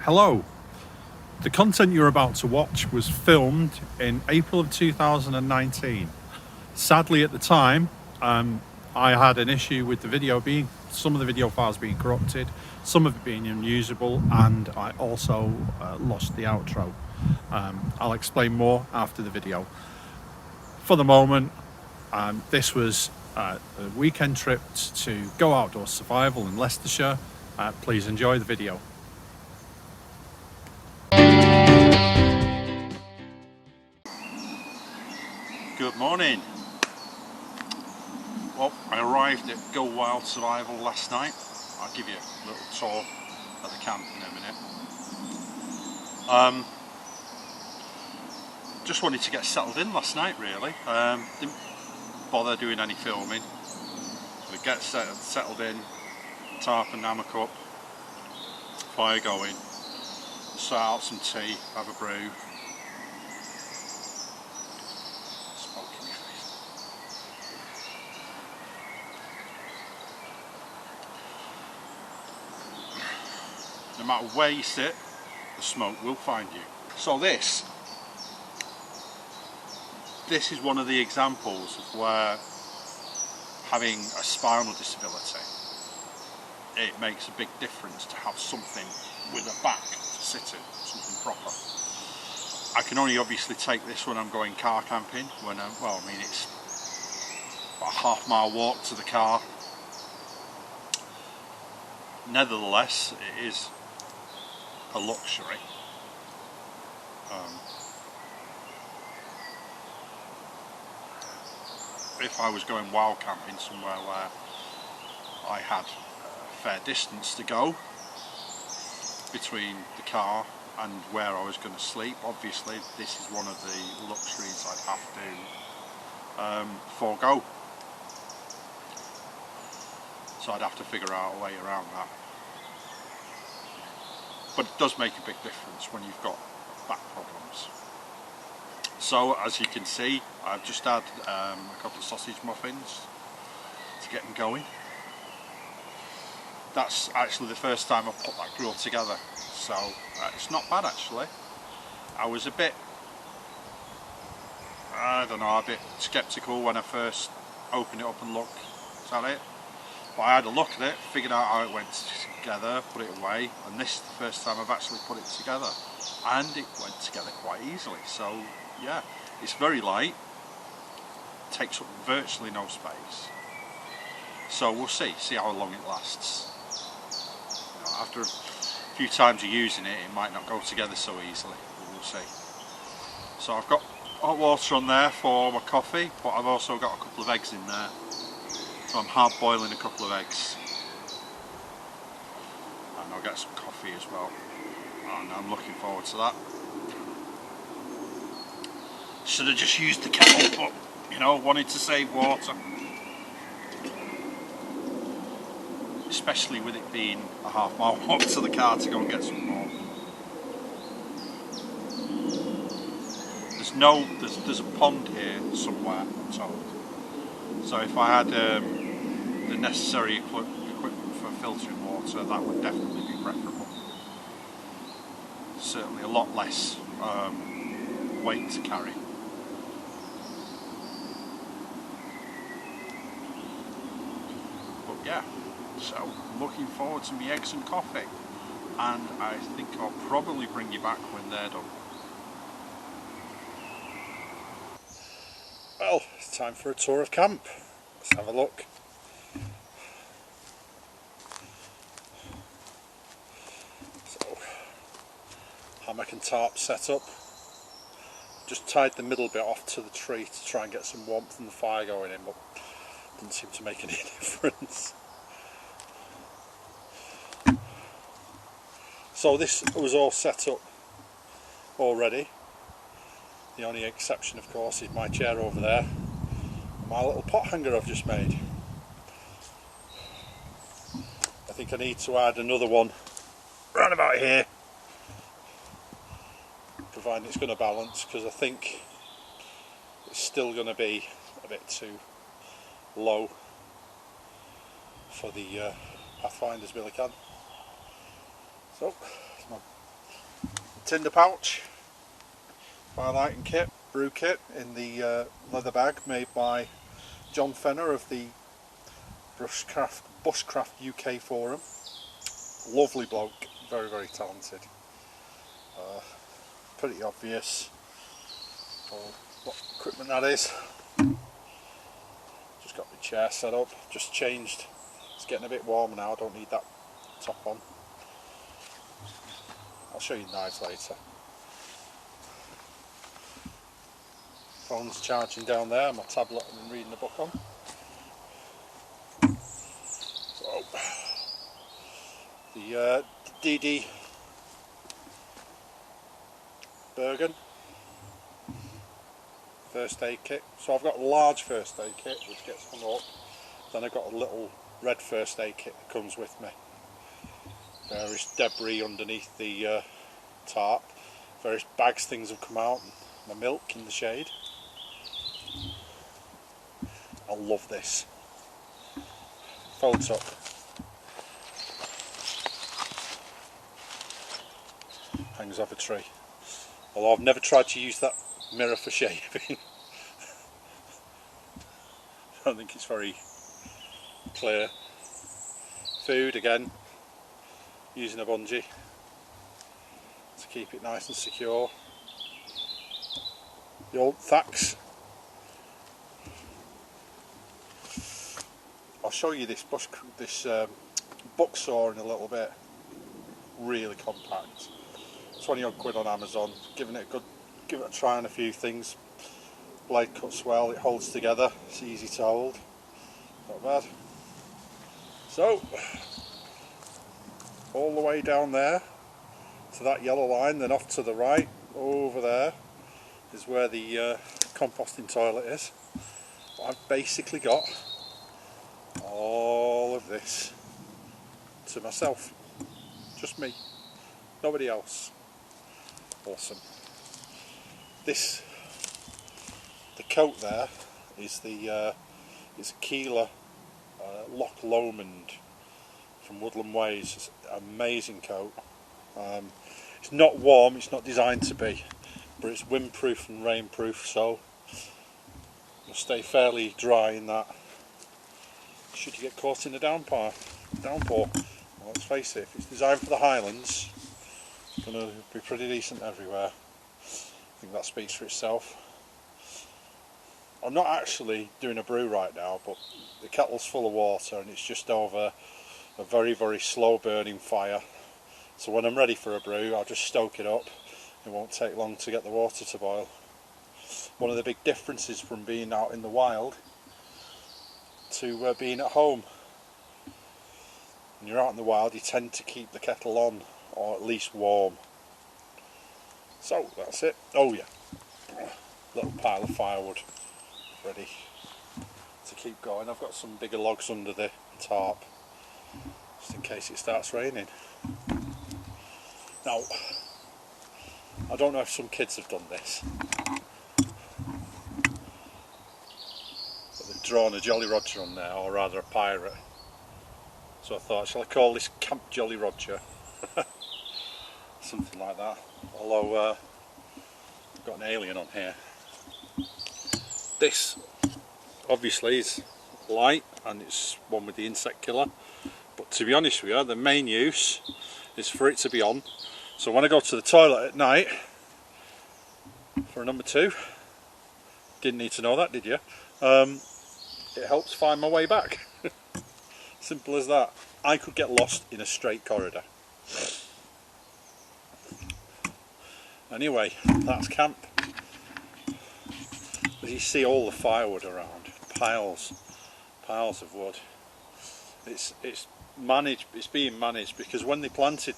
Hello. The content you're about to watch was filmed in April of 2019. Sadly, at the time, I had an issue with some of the video files being corrupted, some of it being unusable, and I also lost the outro. I'll explain more after the video. For the moment, this was a weekend trip to go outdoor survival in Leicestershire. Please enjoy the video. Good morning. Well, I arrived at Go Wild Survival last night. I'll give you a little tour of the camp in a minute. Just wanted to get settled in last night, really. Didn't bother doing any filming. We get settled in, tarp and hammock up, fire going, sort out some tea, have a brew. No matter where you sit, the smoke will find you. So this is one of the examples of where having a spinal disability, it makes a big difference to have something with a back to sit in, something proper. I can only obviously take this when I'm going car camping, it's about a half-mile walk to the car. Nevertheless, it is a luxury. If I was going wild camping somewhere where I had a fair distance to go between the car and where I was going to sleep, obviously this is one of the luxuries I'd have to forego. So I'd have to figure out a way around that. But it does make a big difference when you've got back problems. So as you can see, I've just had a couple of sausage muffins to get them going. That's actually the first time I've put that grill together, so it's not bad actually. I was a bit sceptical when I first opened it up and looked at it. But I had a look at it, figured out how it went together, put it away, and this is the first time I've actually put it together. And it went together quite easily, so yeah, it's very light, takes up virtually no space. So we'll see how long it lasts. After a few times of using it, it might not go together so easily, but we'll see. So I've got hot water on there for my coffee, but I've also got a couple of eggs in there. So I'm hard boiling a couple of eggs, and I'll get some coffee as well, and I'm looking forward to that. Should have just used the kettle, but wanted to save water, especially with it being a half-mile walk to the car to go and get some more. There's a pond here somewhere, I'm told. So if I had the necessary equipment for filtering water, that would definitely be preferable. Certainly a lot less weight to carry. But yeah, so I'm looking forward to my eggs and coffee, and I think I'll probably bring you back when they're done. Well, it's time for a tour of camp. Let's have a look. So, hammock and tarp set up. Just tied the middle bit off to the tree to try and get some warmth and the fire going in, but didn't seem to make any difference. So this was all set up already. The only exception, of course, is my chair over there, and my little pot hanger I've just made. I think I need to add another one round about here, providing it's going to balance, because I think it's still going to be a bit too low for the Pathfinder's Millican. So, my tinder pouch by lighting kit, brew kit, in the leather bag made by John Fenner of the Bushcraft UK forum. Lovely bloke, very, very talented. Pretty obvious what equipment that is. Just got my chair set up, just changed. It's getting a bit warmer now, I don't need that top on. I'll show you knives later. Phone's charging down there, my tablet I've been reading the book on. So, the DD Bergen first aid kit. So I've got a large first aid kit which gets hung up, then I've got a little red first aid kit that comes with me. Various debris underneath the tarp, various bags, things have come out, and my milk in the shade. I love this. Folds up. Hangs off a tree. Although I've never tried to use that mirror for shaving. I don't think it's very clear. Food again, using a bungee to keep it nice and secure. The old Thax. I'll show you this buck saw in a little bit. Really compact. 20 odd quid on Amazon. Give it a try on a few things. Blade cuts well, it holds together, it's easy to hold. Not bad. So, all the way down there to that yellow line, then off to the right, over there is where the composting toilet is. I've basically got all of this to myself. Just me. Nobody else. Awesome. The coat there is it's a Keeler Loch Lomond from Woodland Ways. It's an amazing coat. It's not warm, it's not designed to be, but it's windproof and rainproof, so you'll stay fairly dry in that. Should you get caught in a downpour. Well, let's face it, if it's designed for the Highlands, it's going to be pretty decent everywhere. I think that speaks for itself. I'm not actually doing a brew right now, but the kettle's full of water and it's just over a very, very slow burning fire. So when I'm ready for a brew, I'll just stoke it up. It won't take long to get the water to boil. One of the big differences from being out in the wild to being at home. When you're out in the wild, you tend to keep the kettle on, or at least warm. So that's it. Oh yeah, little pile of firewood ready to keep going. I've got some bigger logs under the tarp just in case it starts raining. Now, I don't know if some kids have done this, but they've drawn a Jolly Roger on there, or rather a pirate. So I thought, shall I call this Camp Jolly Roger? Something like that. Although I've got an alien on here. This obviously is light and it's one with the insect killer, but to be honest with you, the main use is for it to be on. So when I go to the toilet at night for a number 2, didn't need to know that, did you? It helps find my way back. Simple as that. I could get lost in a straight corridor. Anyway, that's camp. As you see, all the firewood around, piles of wood. It's managed. It's being managed because when they planted,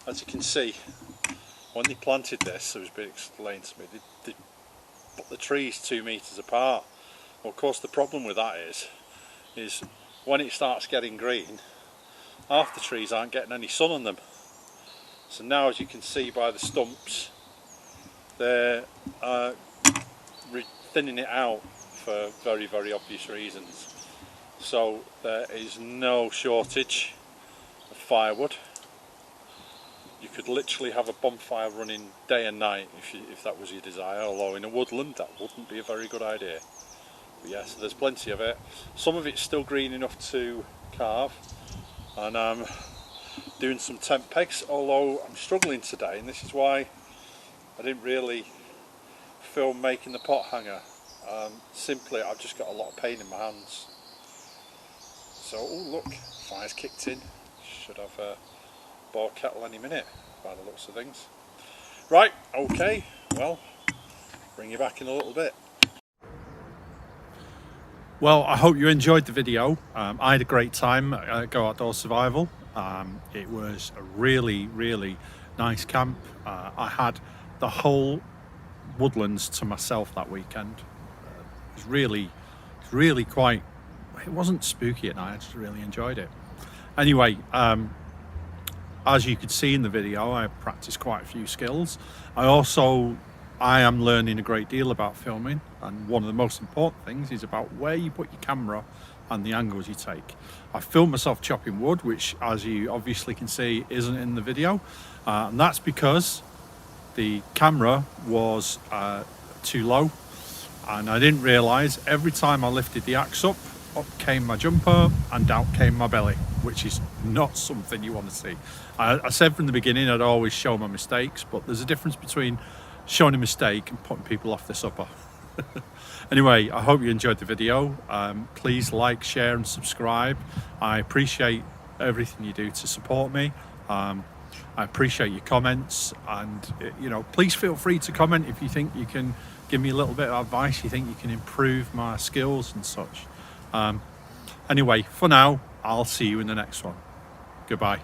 as you can see, when they planted this, it was been explained to me. They put the trees 2 meters apart. Well, of course, the problem with that is when it starts getting green, half the trees aren't getting any sun on them. So now, as you can see by the stumps, they're thinning it out for very, very obvious reasons. So there is no shortage of firewood. You could literally have a bonfire running day and night if that was your desire, although in a woodland that wouldn't be a very good idea. But yeah, so there's plenty of it. Some of it's still green enough to carve, and I'm doing some tent pegs, although I'm struggling today, and this is why I didn't really film making the pot hanger. Simply I've just got a lot of pain in my hands. So, oh look, fire's kicked in. Should have a boil kettle any minute by the looks of things. Right, okay, well, bring you back in a little bit. Well, I hope you enjoyed the video. I had a great time at Go Outdoor Survival. It was a really, really nice camp. I had the whole woodlands to myself that weekend. It was really quite, it wasn't spooky at night, I just really enjoyed it. Anyway, as you could see in the video, I practiced quite a few skills. I am learning a great deal about filming, and one of the most important things is about where you put your camera and the angles you take. I filmed myself chopping wood, which, as you obviously can see, isn't in the video, and that's because the camera was too low, and I didn't realise every time I lifted the axe up came my jumper and out came my belly, which is not something you want to see. I said from the beginning I'd always show my mistakes, but there's a difference between showing a mistake and putting people off their supper. Anyway, I hope you enjoyed the video. Please like, share and subscribe. I appreciate everything you do to support me. I appreciate your comments, and you know, please feel free to comment if you think you can give me a little bit of advice, you think you can improve my skills and such. Anyway, for now, I'll see you in the next one. Goodbye.